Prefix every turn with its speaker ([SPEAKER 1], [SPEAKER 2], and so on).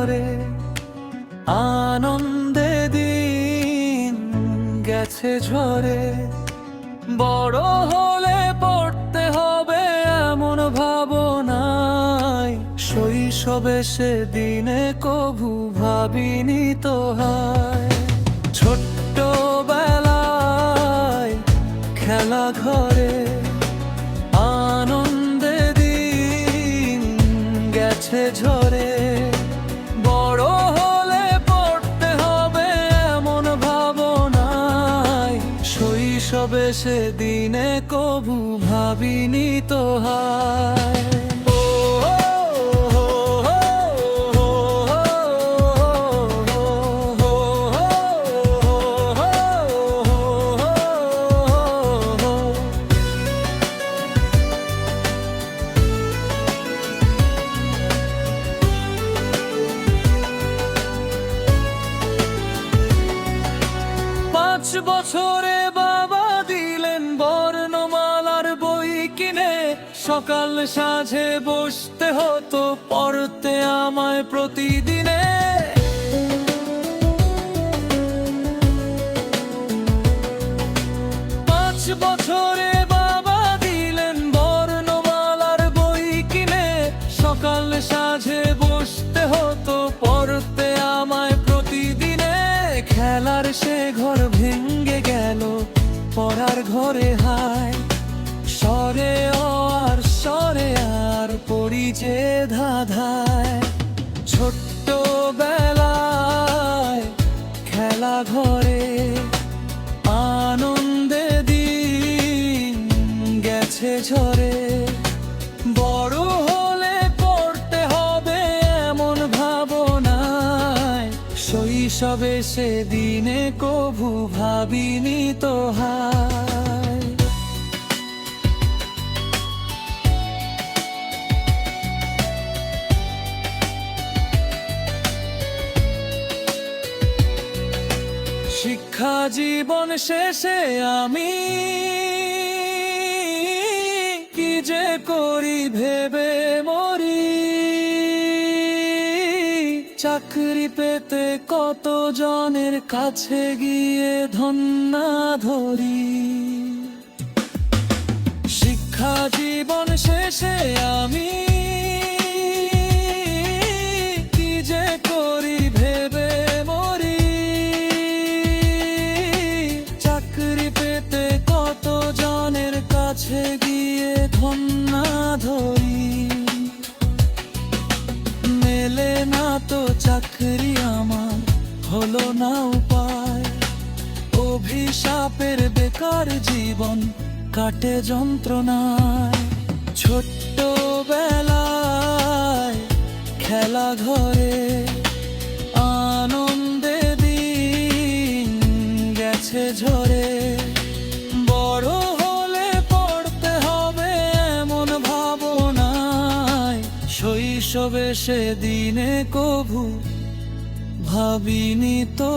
[SPEAKER 1] ঘরে আনন্দে দিন গেছে ঝরে। বড় হলে পড়তে হবে এমন ভাবনায়, শৈশবে সেদিনে কভু ভাবিনি তো হয়। ছোট্টবেলায় খেলা ঘরে আনন্দে দিন গেছে ঝরে। বড় হলে পড়তে হবে এমন ভাবনায়, শৈশবে সেদিনে কভু ভাবিনি তো হয়। বছরে বাবা দিলেন বর্ণমালার বই কিনে, সকাল সাঁঝে বসতে হতো পড়তে আমায় প্রতিদিনে। 5 বছরে বাবা দিলেন বর্ণমালার বই কিনে, সকাল সাঁঝে বসতে হতো পড়তে আমায় প্রতিদিনে। খেলার সে ঘর ভেঙ্গে গেল পড়ার ঘরে হায়, স্বরে আর স্বরে আর পড়ি যে ধাঁধায়। ছোট্টবেলায় খেলা ঘরে আনন্দে দিন গেছে ঝরে। বড় হলে পড়তে হবে এমন ভাবনায়, শৈশবে সেদিনে কভু ভাবিনি তো হয়। শিক্ষা জীবন শেষে আমি কি যে করি ভেবে মরি। চাকরি পেতে কত জনের কাছে গিয়ে ধন্না ধরি। শিক্ষা জীবন শেষে আমি কি যে করি ভেবে মরি। চাকরি পেতে কত জনের কাছে গিয়ে ধন্না ধরি। মেলে না তো চাকরি আমার, হলো না উপায়। অভিশাপের বেকার জীবন কাটে যন্ত্রণায়। ছোট্টবেলায় খেলা ঘরে আনন্দে দিন গেছে ঝরে। বড় হলে পড়তে হবে এমন ভাবনায়, শৈশবে সেদিনে কভু ভাবিনি তো